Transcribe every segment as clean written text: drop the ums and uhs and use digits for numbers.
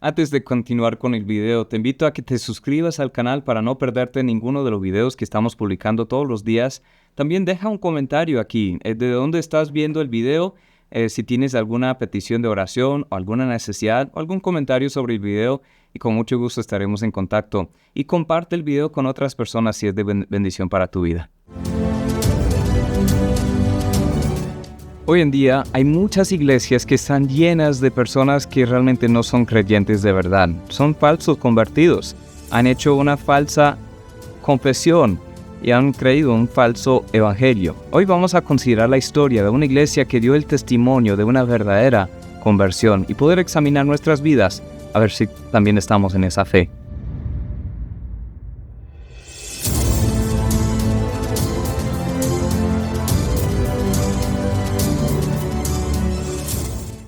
Antes de continuar con el video, te invito a que te suscribas al canal para no perderte ninguno de los videos que estamos publicando todos los días. También deja un comentario aquí, de dónde estás viendo el video, si tienes alguna petición de oración o alguna necesidad o algún comentario sobre el video, y con mucho gusto estaremos en contacto. Y comparte el video con otras personas si es de bendición para tu vida. Hoy en día hay muchas iglesias que están llenas de personas que realmente no son creyentes de verdad. Son falsos convertidos. Han hecho una falsa confesión y han creído un falso evangelio. Hoy vamos a considerar la historia de una iglesia que dio el testimonio de una verdadera conversión y poder examinar nuestras vidas a ver si también estamos en esa fe.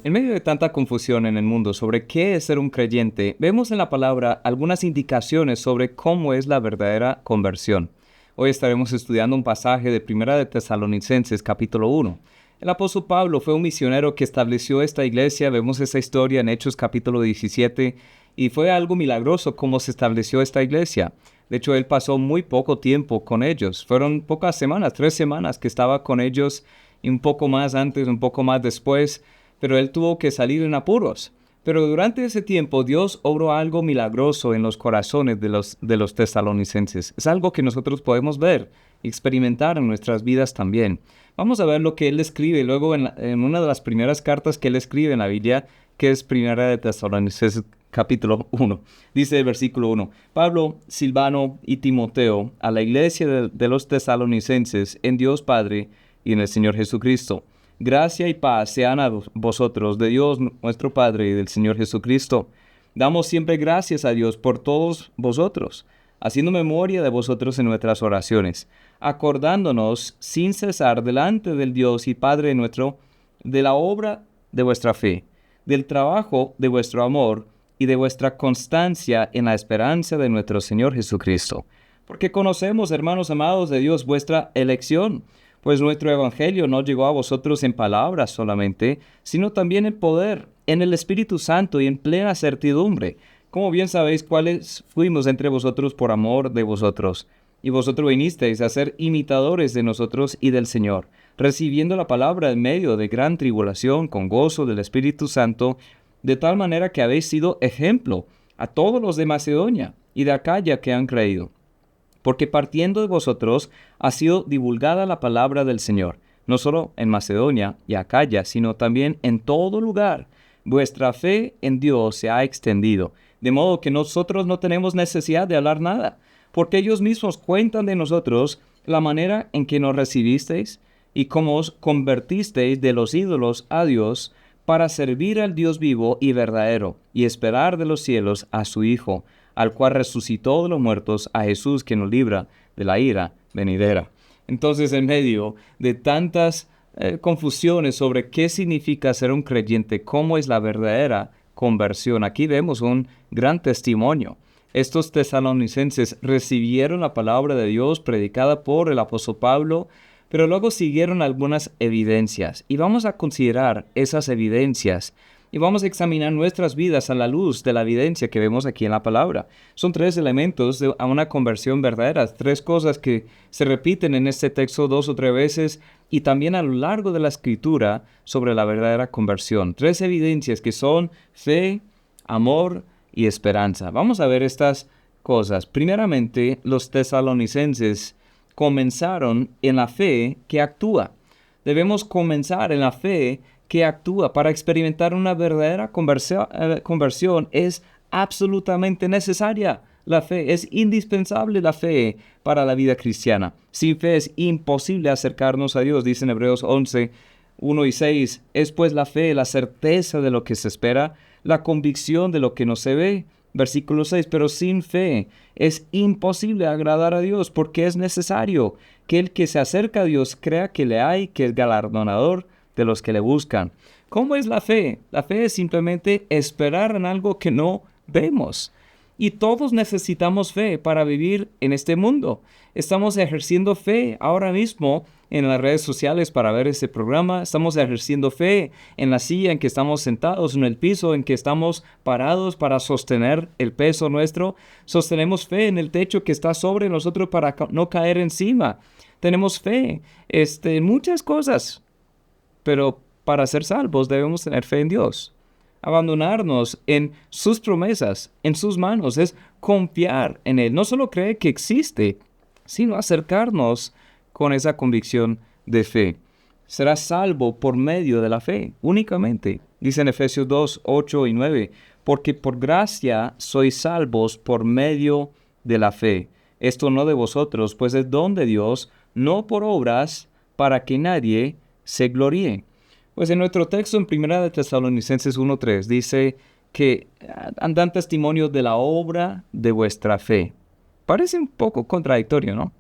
En medio de tanta confusión en el mundo sobre qué es ser un creyente, vemos en la palabra algunas indicaciones sobre cómo es la verdadera conversión. Hoy estaremos estudiando un pasaje de Primera de Tesalonicenses, capítulo 1. El apóstol Pablo fue un misionero que estableció esta iglesia. Vemos esa historia en Hechos, capítulo 17, y fue algo milagroso cómo se estableció esta iglesia. De hecho, él pasó muy poco tiempo con ellos. Fueron pocas semanas, 3 semanas que estaba con ellos, y un poco más antes, un poco más después, pero él tuvo que salir en apuros. Pero durante ese tiempo Dios obró algo milagroso en los corazones de los tesalonicenses. Es algo que nosotros podemos ver y experimentar en nuestras vidas también. Vamos a ver lo que él escribe luego en una de las primeras cartas que él escribe en la Biblia, que es Primera de Tesalonicenses capítulo 1. Dice el versículo 1: Pablo, Silvano y Timoteo, a la iglesia de los tesalonicenses, en Dios Padre y en el Señor Jesucristo. Gracia y paz sean a vosotros, de Dios nuestro Padre y del Señor Jesucristo. Damos siempre gracias a Dios por todos vosotros, haciendo memoria de vosotros en nuestras oraciones, acordándonos sin cesar delante del Dios y Padre nuestro, de la obra de vuestra fe, del trabajo de vuestro amor y de vuestra constancia en la esperanza de nuestro Señor Jesucristo. Porque conocemos, hermanos amados de Dios, vuestra elección, pues nuestro evangelio no llegó a vosotros en palabras solamente, sino también en poder, en el Espíritu Santo y en plena certidumbre. Como bien sabéis cuáles fuimos entre vosotros por amor de vosotros. Y vosotros vinisteis a ser imitadores de nosotros y del Señor, recibiendo la palabra en medio de gran tribulación con gozo del Espíritu Santo, de tal manera que habéis sido ejemplo a todos los de Macedonia y de Acaya que han creído. Porque partiendo de vosotros ha sido divulgada la palabra del Señor, no solo en Macedonia y Acaya, sino también en todo lugar. Vuestra fe en Dios se ha extendido, de modo que nosotros no tenemos necesidad de hablar nada, porque ellos mismos cuentan de nosotros la manera en que nos recibisteis y cómo os convertisteis de los ídolos a Dios para servir al Dios vivo y verdadero y esperar de los cielos a su Hijo, al cual resucitó de los muertos, a Jesús que nos libra de la ira venidera. Entonces, en medio de tantas confusiones sobre qué significa ser un creyente, cómo es la verdadera conversión, aquí vemos un gran testimonio. Estos tesalonicenses recibieron la palabra de Dios predicada por el apóstol Pablo, pero luego siguieron algunas evidencias, y vamos a considerar esas evidencias. Y vamos a examinar nuestras vidas a la luz de la evidencia que vemos aquí en la palabra. Son 3 elementos a una conversión verdadera, 3 cosas que se repiten en este texto 2 o 3 veces y también a lo largo de la Escritura sobre la verdadera conversión. 3 evidencias que son fe, amor y esperanza. Vamos a ver estas cosas. Primeramente, los tesalonicenses comenzaron en la fe que actúa. Debemos comenzar en la fe que actúa. Para experimentar una verdadera conversión es absolutamente necesaria la fe, es indispensable la fe para la vida cristiana. Sin fe es imposible acercarnos a Dios, dice en Hebreos 11, 1 y 6. Es pues la fe, la certeza de lo que se espera, la convicción de lo que no se ve. Versículo 6, pero sin fe es imposible agradar a Dios, porque es necesario que el que se acerca a Dios crea que le hay, que es galardonador de los que le buscan. ¿Cómo es la fe? La fe es simplemente esperar en algo que no vemos. Y todos necesitamos fe para vivir en este mundo. Estamos ejerciendo fe ahora mismo en las redes sociales para ver este programa. Estamos ejerciendo fe en la silla en que estamos sentados, en el piso en que estamos parados para sostener el peso nuestro. Sostenemos fe en el techo que está sobre nosotros para no caer encima. Tenemos fe en muchas cosas, pero para ser salvos debemos tener fe en Dios. Abandonarnos en sus promesas, en sus manos, es confiar en Él. No solo creer que existe, sino acercarnos con esa convicción de fe. Serás salvo por medio de la fe, únicamente. Dice en Efesios 2, 8 y 9, porque por gracia sois salvos por medio de la fe. Esto no de vosotros, pues es don de Dios, no por obras, para que nadie se gloríe. Pues en nuestro texto en 1 de Tesalonicenses 1:3 dice que dan testimonio de la obra de vuestra fe. Parece un poco contradictorio, ¿no?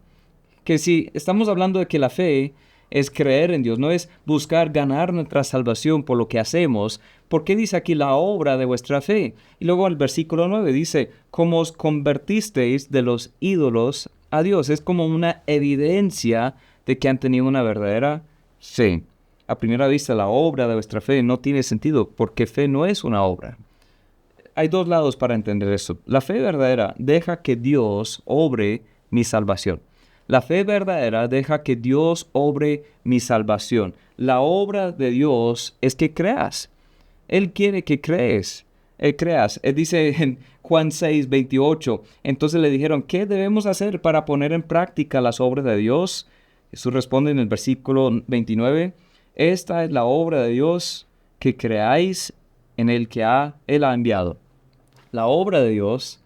Que si estamos hablando de que la fe es creer en Dios, no es buscar ganar nuestra salvación por lo que hacemos, ¿por qué dice aquí la obra de vuestra fe? Y luego el versículo 9 dice, ¿cómo os convertisteis de los ídolos a Dios? Es como una evidencia de que han tenido una verdadera fe. A primera vista, la obra de vuestra fe no tiene sentido, porque fe no es una obra. Hay dos lados para entender eso. La fe verdadera deja que Dios obre mi salvación. La fe verdadera deja que Dios obre mi salvación. La obra de Dios es que creas. Él quiere que creas. Él dice en Juan 6:28, entonces le dijeron, ¿qué debemos hacer para poner en práctica las obras de Dios? Jesús responde en el versículo 29, esta es la obra de Dios, que creáis en el que Él ha enviado. La obra de Dios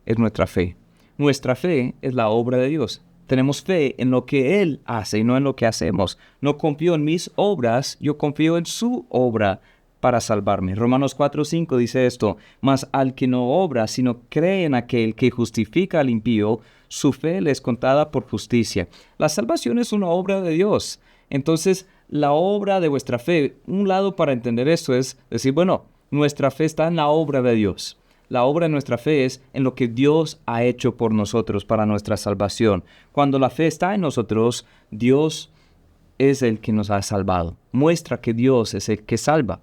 es nuestra fe. Nuestra fe es la obra de Dios. Tenemos fe en lo que Él hace y no en lo que hacemos. No confío en mis obras, yo confío en su obra para salvarme. Romanos 4:5 dice esto, mas al que no obra, sino cree en aquel que justifica al impío, su fe le es contada por justicia. La salvación es una obra de Dios. Entonces, la obra de vuestra fe, un lado para entender esto es decir, bueno, nuestra fe está en la obra de Dios. La obra de nuestra fe es en lo que Dios ha hecho por nosotros para nuestra salvación. Cuando la fe está en nosotros, Dios es el que nos ha salvado. Muestra que Dios es el que salva.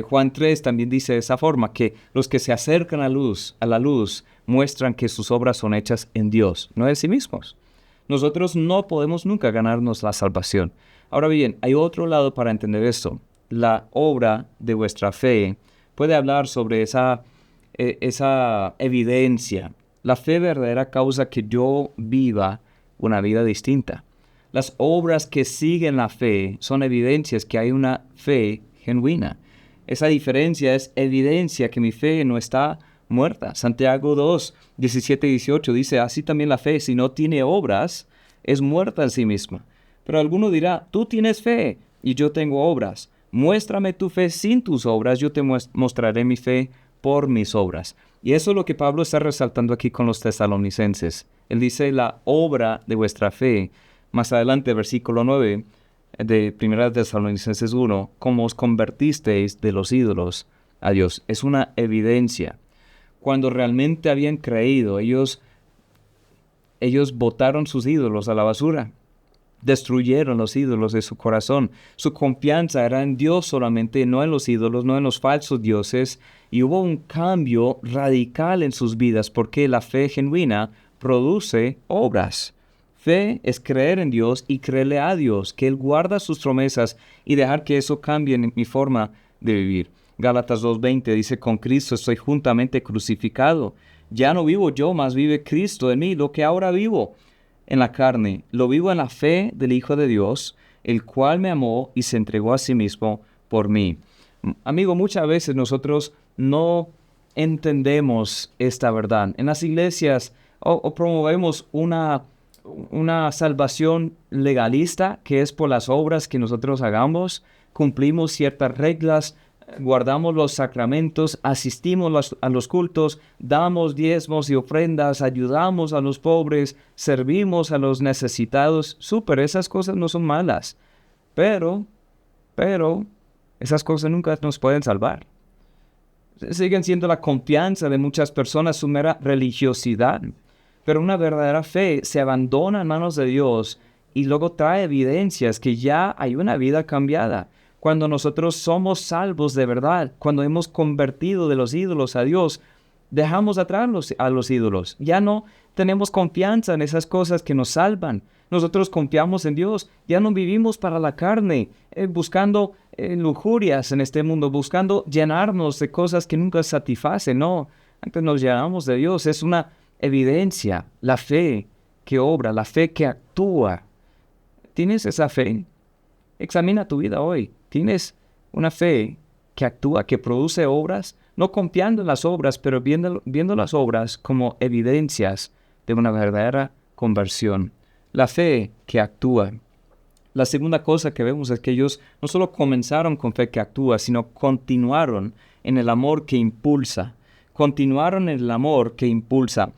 Juan 3 también dice de esa forma que los que se acercan a la luz, muestran que sus obras son hechas en Dios, no en sí mismos. Nosotros no podemos nunca ganarnos la salvación. Ahora bien, hay otro lado para entender esto. La obra de vuestra fe puede hablar sobre esa evidencia. La fe verdadera causa que yo viva una vida distinta. Las obras que siguen la fe son evidencias que hay una fe genuina. Esa diferencia es evidencia que mi fe no está muerta. Santiago 2, 17 y 18 dice, así también la fe, si no tiene obras, es muerta en sí misma. Pero alguno dirá, tú tienes fe y yo tengo obras. Muéstrame tu fe sin tus obras, yo te mostraré mi fe por mis obras. Y eso es lo que Pablo está resaltando aquí con los tesalonicenses. Él dice la obra de vuestra fe. Más adelante, versículo 9 de 1 Tesalonicenses 1, cómo os convertisteis de los ídolos a Dios. Es una evidencia. Cuando realmente habían creído, ellos botaron sus ídolos a la basura. Destruyeron los ídolos de su corazón. Su confianza era en Dios solamente, no en los ídolos, no en los falsos dioses. Y hubo un cambio radical en sus vidas porque la fe genuina produce obras. Fe es creer en Dios y creerle a Dios, que Él guarda sus promesas y dejar que eso cambie en mi forma de vivir. Gálatas 2:20 dice, con Cristo estoy juntamente crucificado. Ya no vivo yo, mas vive Cristo en mí. Lo que ahora vivo en la carne, lo vivo en la fe del Hijo de Dios, el cual me amó y se entregó a sí mismo por mí. Amigo, muchas veces nosotros no entendemos esta verdad. En las iglesias o promovemos una salvación legalista, que es por las obras que nosotros hagamos, cumplimos ciertas reglas, guardamos los sacramentos, asistimos a los cultos, damos diezmos y ofrendas, ayudamos a los pobres, servimos a los necesitados. Súper, esas cosas no son malas, pero esas cosas nunca nos pueden salvar. siguen siendo la confianza de muchas personas, su mera religiosidad. Pero una verdadera fe se abandona en manos de Dios y luego trae evidencias que ya hay una vida cambiada. Cuando nosotros somos salvos de verdad, cuando hemos convertido de los ídolos a Dios, dejamos atrás a los ídolos. Ya no tenemos confianza en esas cosas que nos salvan. Nosotros confiamos en Dios. Ya no vivimos para la carne, buscando lujurias en este mundo, buscando llenarnos de cosas que nunca satisfacen. No, antes nos llenamos de Dios. Es una evidencia, la fe que obra, la fe que actúa. ¿Tienes esa fe? Examina tu vida hoy. ¿Tienes una fe que actúa, que produce obras? No confiando en las obras, pero viendo las obras como evidencias de una verdadera conversión. La fe que actúa. La segunda cosa que vemos es que ellos no solo comenzaron con fe que actúa, sino continuaron en el amor que impulsa. Continuaron en el amor que impulsa.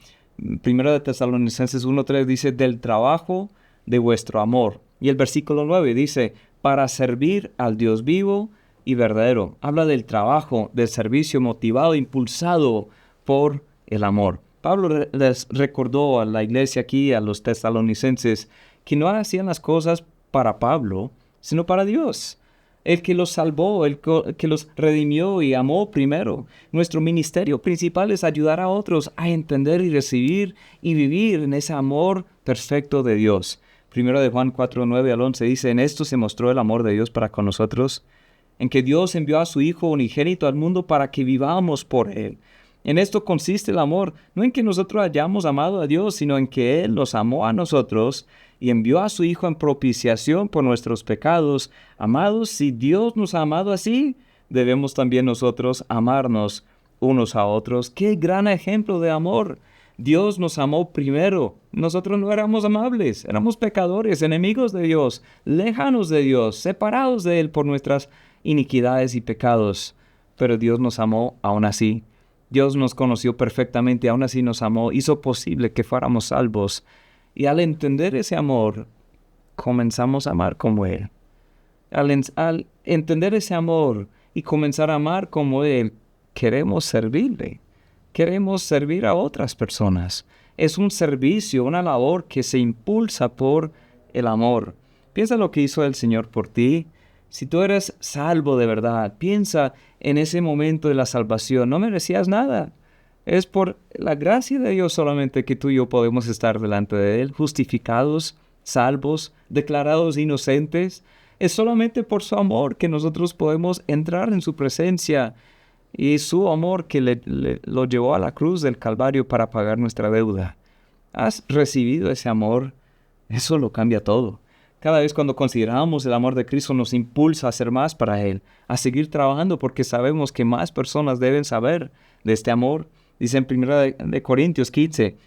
Primero de Tesalonicenses 1:3 dice, del trabajo de vuestro amor. Y el versículo 9 dice, para servir al Dios vivo y verdadero. Habla del trabajo, del servicio motivado, impulsado por el amor. Pablo les recordó a la iglesia aquí, a los tesalonicenses, que no hacían las cosas para Pablo, sino para Dios. El que los salvó, el que los redimió y amó primero. Nuestro ministerio principal es ayudar a otros a entender y recibir y vivir en ese amor perfecto de Dios. Primero de Juan 4:9-11 dice, en esto se mostró el amor de Dios para con nosotros, en que Dios envió a su Hijo unigénito al mundo para que vivamos por Él. En esto consiste el amor, no en que nosotros hayamos amado a Dios, sino en que Él nos amó a nosotros y envió a su Hijo en propiciación por nuestros pecados. Amados, si Dios nos ha amado así, debemos también nosotros amarnos unos a otros. ¡Qué gran ejemplo de amor! Dios nos amó primero. Nosotros no éramos amables, éramos pecadores, enemigos de Dios, lejanos de Dios, separados de Él por nuestras iniquidades y pecados. Pero Dios nos amó aún así. Dios nos conoció perfectamente, aún así nos amó, hizo posible que fuéramos salvos. Y al entender ese amor, comenzamos a amar como Él. Al entender ese amor y comenzar a amar como Él, queremos servirle. Queremos servir a otras personas. Es un servicio, una labor que se impulsa por el amor. Piensa lo que hizo el Señor por ti. Si tú eres salvo de verdad, piensa en ese momento de la salvación. No merecías nada. Es por la gracia de Dios solamente que tú y yo podemos estar delante de Él, justificados, salvos, declarados inocentes. Es solamente por su amor que nosotros podemos entrar en su presencia. Y su amor que lo llevó a la cruz del Calvario para pagar nuestra deuda. ¿Has recibido ese amor? Eso lo cambia todo. Cada vez cuando consideramos el amor de Cristo nos impulsa a hacer más para Él, a seguir trabajando porque sabemos que más personas deben saber de este amor. Dice en 1 de Corintios 15,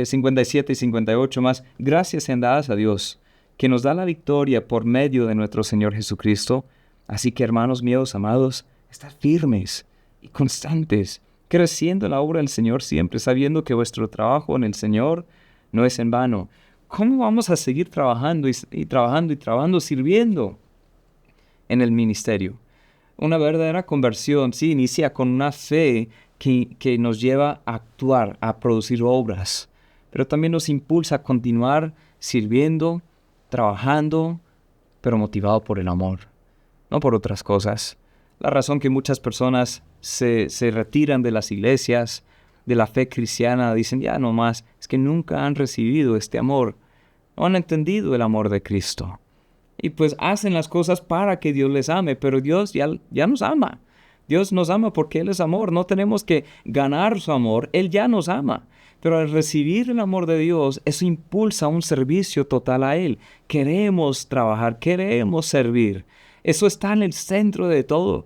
57 y 58 más, gracias sean dadas a Dios, que nos da la victoria por medio de nuestro Señor Jesucristo. Así que hermanos míos, amados, estad firmes y constantes, creciendo en la obra del Señor siempre, sabiendo que vuestro trabajo en el Señor no es en vano. ¿Cómo vamos a seguir trabajando y trabajando, sirviendo en el ministerio? Una verdadera conversión, sí, inicia con una fe que nos lleva a actuar, a producir obras, pero también nos impulsa a continuar sirviendo, trabajando, pero motivado por el amor, no por otras cosas. La razón que muchas personas se retiran de las iglesias, de la fe cristiana, dicen ya no más, es que nunca han recibido este amor, no han entendido el amor de Cristo. Y pues hacen las cosas para que Dios les ame, pero Dios ya nos ama. Dios nos ama porque Él es amor, no tenemos que ganar su amor, Él ya nos ama. Pero al recibir el amor de Dios, eso impulsa un servicio total a Él. Queremos trabajar, queremos servir. Eso está en el centro de todo.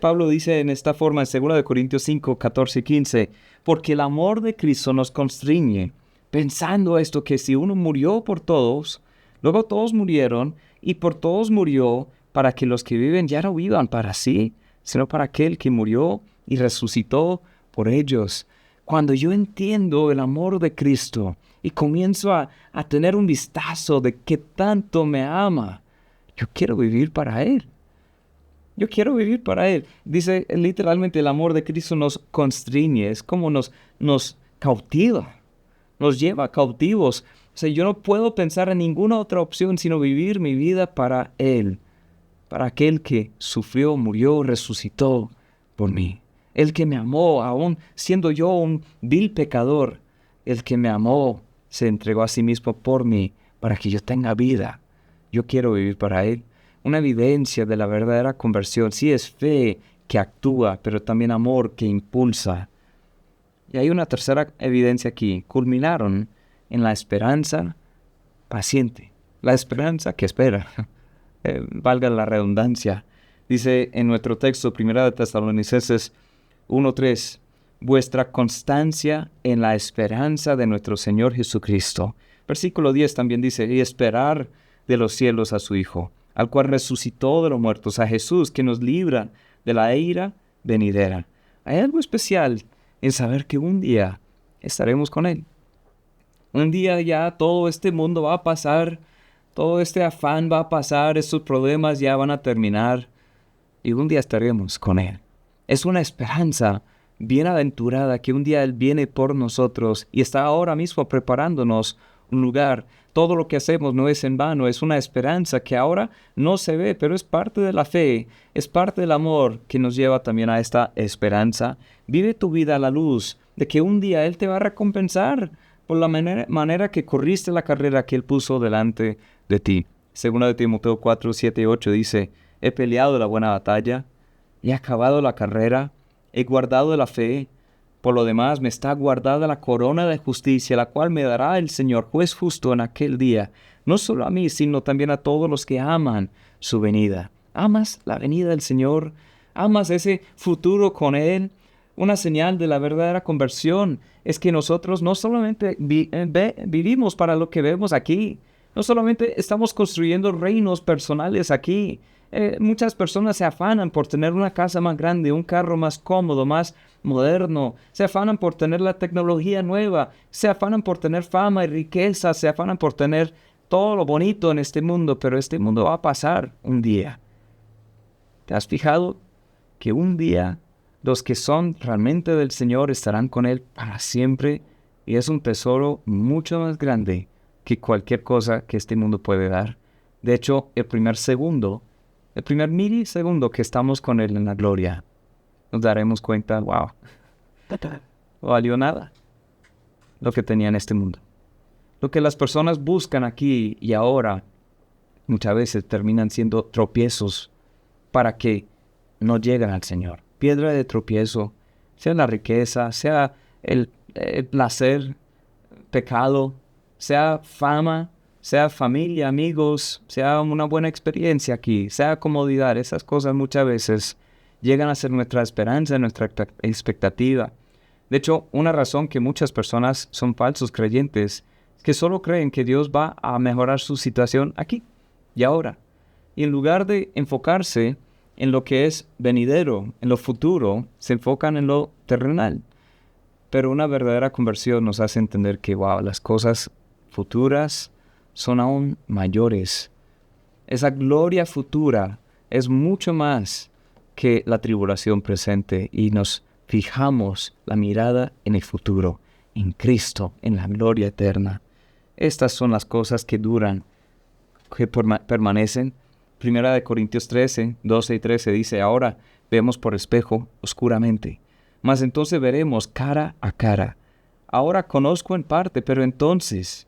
Pablo dice en esta forma en 2 Corintios 5, 14 y 15, porque el amor de Cristo nos constriñe, pensando esto, que si uno murió por todos, luego todos murieron, y por todos murió, para que los que viven ya no vivan para sí, sino para aquel que murió y resucitó por ellos. Cuando yo entiendo el amor de Cristo y comienzo a tener un vistazo de qué tanto me ama, yo quiero vivir para Él. Yo quiero vivir para Él. Dice literalmente el amor de Cristo nos constriñe, es como nos cautiva, nos lleva cautivos. O sea, yo no puedo pensar en ninguna otra opción sino vivir mi vida para Él, para aquel que sufrió, murió, resucitó por mí. El que me amó, aún siendo yo un vil pecador, el que me amó se entregó a sí mismo por mí para que yo tenga vida. Yo quiero vivir para Él. Una evidencia de la verdadera conversión. Sí, es fe que actúa, pero también amor que impulsa. Y hay una tercera evidencia aquí. Culminaron en la esperanza paciente. La esperanza que espera. Valga la redundancia. Dice en nuestro texto, 1 Tesalonicenses 1:3, vuestra constancia en la esperanza de nuestro Señor Jesucristo. Versículo 10 también dice, y esperar de los cielos a su Hijo, al cual resucitó de los muertos, a Jesús, que nos libra de la ira venidera. Hay algo especial en saber que un día estaremos con Él. Un día ya todo este mundo va a pasar, todo este afán va a pasar, estos problemas ya van a terminar y un día estaremos con Él. Es una esperanza bienaventurada que un día Él viene por nosotros y está ahora mismo preparándonos un lugar. Todo lo que hacemos no es en vano, es una esperanza que ahora no se ve, pero es parte de la fe, es parte del amor que nos lleva también a esta esperanza. Vive tu vida a la luz de que un día Él te va a recompensar por la manera que corriste la carrera que Él puso delante de ti. Segunda de Timoteo 4, 7 y 8 dice, he peleado la buena batalla, he acabado la carrera, he guardado la fe. Por lo demás, me está guardada la corona de justicia, la cual me dará el Señor, juez justo, en aquel día, no solo a mí, sino también a todos los que aman su venida. ¿Amas la venida del Señor? ¿Amas ese futuro con Él? Una señal de la verdadera conversión es que nosotros no solamente vivimos para lo que vemos aquí, no solamente estamos construyendo reinos personales aquí. Muchas personas se afanan por tener una casa más grande, un carro más cómodo, más moderno. Se afanan por tener la tecnología nueva. Se afanan por tener fama y riqueza. Se afanan por tener todo lo bonito en este mundo. Pero este mundo va a pasar un día. ¿Te has fijado que un día los que son realmente del Señor estarán con Él para siempre? Y es un tesoro mucho más grande que cualquier cosa que este mundo puede dar. De hecho, el primer milisegundo que estamos con Él en la gloria, nos daremos cuenta, wow, no valió nada lo que tenía en este mundo. Lo que las personas buscan aquí y ahora, muchas veces terminan siendo tropiezos para que no lleguen al Señor. Piedra de tropiezo, sea la riqueza, sea el placer, pecado, sea fama, sea familia, amigos, sea una buena experiencia aquí, sea comodidad. Esas cosas muchas veces llegan a ser nuestra esperanza, nuestra expectativa. De hecho, una razón que muchas personas son falsos creyentes es que solo creen que Dios va a mejorar su situación aquí y ahora. Y en lugar de enfocarse en lo que es venidero, en lo futuro, se enfocan en lo terrenal. Pero una verdadera conversión nos hace entender que, wow, las cosas futuras son aún mayores. Esa gloria futura es mucho más que la tribulación presente y nos fijamos la mirada en el futuro, en Cristo, en la gloria eterna. Estas son las cosas que duran, que permanecen. Primera de Corintios 13, 12 y 13 dice, ahora vemos por espejo oscuramente, mas entonces veremos cara a cara. Ahora conozco en parte, pero entonces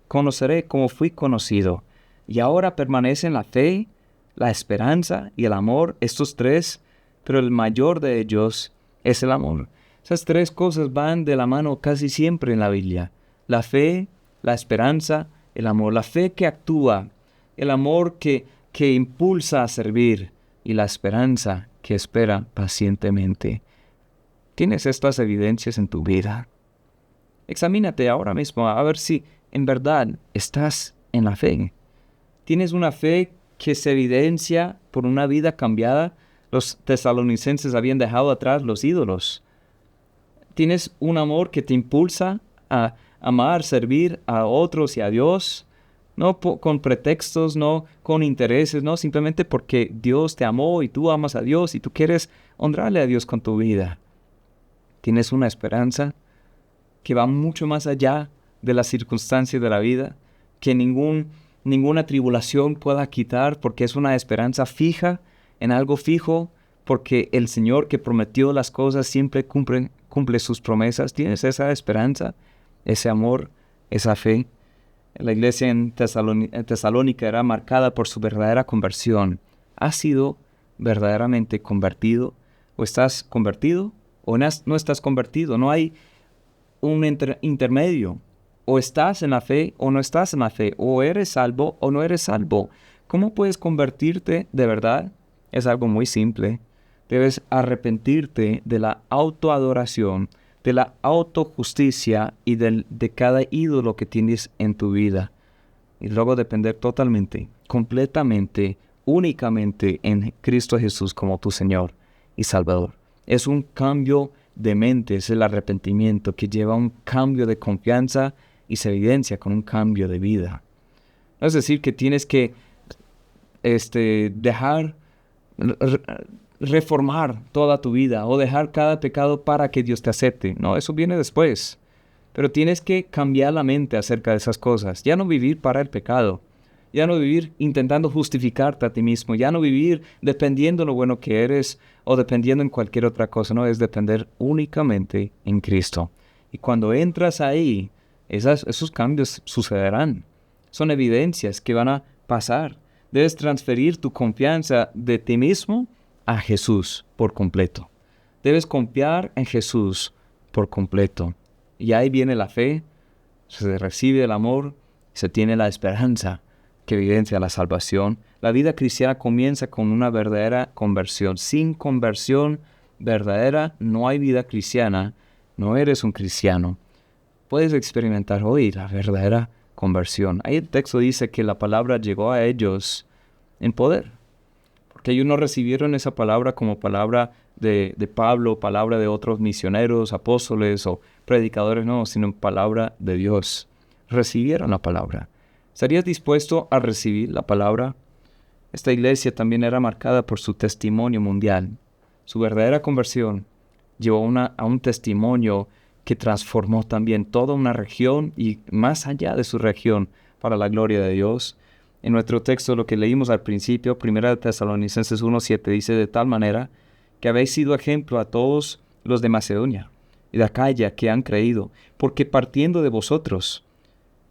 conoceré como fui conocido. Y ahora permanecen la fe, la esperanza y el amor, estos tres, pero el mayor de ellos es el amor. Esas tres cosas van de la mano casi siempre en la Biblia. La fe, la esperanza, el amor. La fe que actúa, el amor que impulsa a servir y la esperanza que espera pacientemente. ¿Tienes estas evidencias en tu vida? Examínate ahora mismo a ver si en verdad estás en la fe. ¿Tienes una fe que se evidencia por una vida cambiada? Los tesalonicenses habían dejado atrás los ídolos. ¿Tienes un amor que te impulsa a amar, servir a otros y a Dios? no con pretextos, no con intereses, no simplemente porque Dios te amó y tú amas a Dios y tú quieres honrarle a Dios con tu vida. Tienes una esperanza que va mucho más allá de las circunstancias de la vida, que ninguna tribulación pueda quitar, porque es una esperanza fija en algo fijo, porque el Señor que prometió las cosas siempre cumple sus promesas. Tienes esa esperanza, ese amor, esa fe. La iglesia en Tesalónica era marcada por su verdadera conversión. ¿Has sido verdaderamente convertido? ¿O estás convertido o no estás convertido? No hay un intermedio. O estás en la fe o no estás en la fe. O eres salvo o no eres salvo. ¿Cómo puedes convertirte de verdad? Es algo muy simple. Debes arrepentirte de la autoadoración, de la autojusticia y de cada ídolo que tienes en tu vida. Y luego depender totalmente, completamente, únicamente en Cristo Jesús como tu Señor y Salvador. Es un cambio de mente, es el arrepentimiento que lleva a un cambio de confianza y se evidencia con un cambio de vida. No es decir que tienes que reformar toda tu vida o dejar cada pecado para que Dios te acepte. No, eso viene después. Pero tienes que cambiar la mente acerca de esas cosas. Ya no vivir para el pecado. Ya no vivir intentando justificarte a ti mismo. Ya no vivir dependiendo de lo bueno que eres o dependiendo en cualquier otra cosa. No, es depender únicamente en Cristo. Y cuando entras ahí, esos cambios sucederán. Son evidencias que van a pasar. Debes transferir tu confianza de ti mismo a Jesús por completo. Debes confiar en Jesús por completo. Y ahí viene la fe, se recibe el amor, se tiene la esperanza que evidencia la salvación. La vida cristiana comienza con una verdadera conversión. Sin conversión verdadera no hay vida cristiana, no eres un cristiano. Puedes experimentar hoy la verdadera conversión. Ahí el texto dice que la palabra llegó a ellos en poder. Porque ellos no recibieron esa palabra como palabra de Pablo, palabra de otros misioneros, apóstoles o predicadores, no, sino palabra de Dios. Recibieron la palabra. ¿Estarías dispuesto a recibir la palabra? Esta iglesia también era marcada por su testimonio mundial. Su verdadera conversión llevó a un testimonio que transformó también toda una región y más allá de su región para la gloria de Dios. En nuestro texto, lo que leímos al principio, 1 Tesalonicenses 1:7, dice: de tal manera que habéis sido ejemplo a todos los de Macedonia y de Acaya que han creído, porque partiendo de vosotros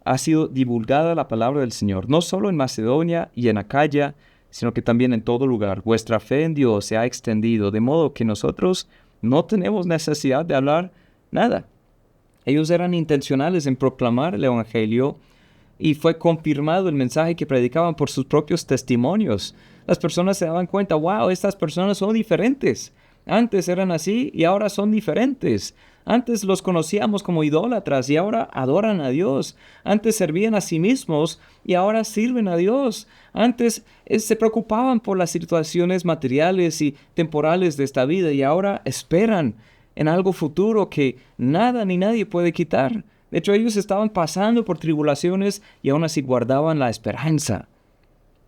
ha sido divulgada la palabra del Señor, no solo en Macedonia y en Acaya, sino que también en todo lugar. Vuestra fe en Dios se ha extendido, de modo que nosotros no tenemos necesidad de hablar nada. Ellos eran intencionales en proclamar el Evangelio y fue confirmado el mensaje que predicaban por sus propios testimonios. Las personas se daban cuenta, wow, estas personas son diferentes. Antes eran así y ahora son diferentes. Antes los conocíamos como idólatras y ahora adoran a Dios. Antes servían a sí mismos y ahora sirven a Dios. Antes se preocupaban por las situaciones materiales y temporales de esta vida y ahora esperan en algo futuro que nada ni nadie puede quitar. De hecho, ellos estaban pasando por tribulaciones y aún así guardaban la esperanza.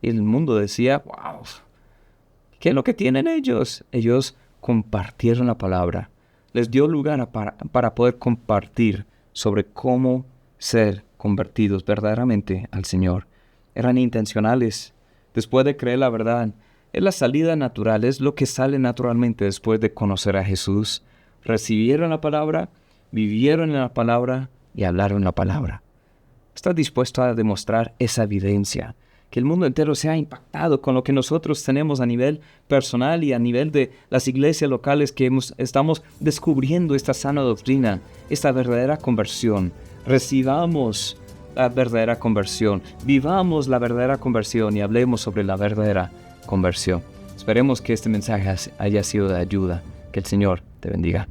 Y el mundo decía, wow, ¿qué es lo que tienen ellos? Ellos compartieron la palabra. Les dio lugar para poder compartir sobre cómo ser convertidos verdaderamente al Señor. Eran intencionales. Después de creer la verdad, es la salida natural, es lo que sale naturalmente después de conocer a Jesús. Recibieron la palabra, vivieron en la palabra y hablaron la palabra. ¿Estás dispuesto a demostrar esa evidencia? Que el mundo entero sea impactado con lo que nosotros tenemos a nivel personal y a nivel de las iglesias locales que estamos descubriendo esta sana doctrina, esta verdadera conversión. Recibamos la verdadera conversión, vivamos la verdadera conversión y hablemos sobre la verdadera conversión. Esperemos que este mensaje haya sido de ayuda. Que el Señor te bendiga.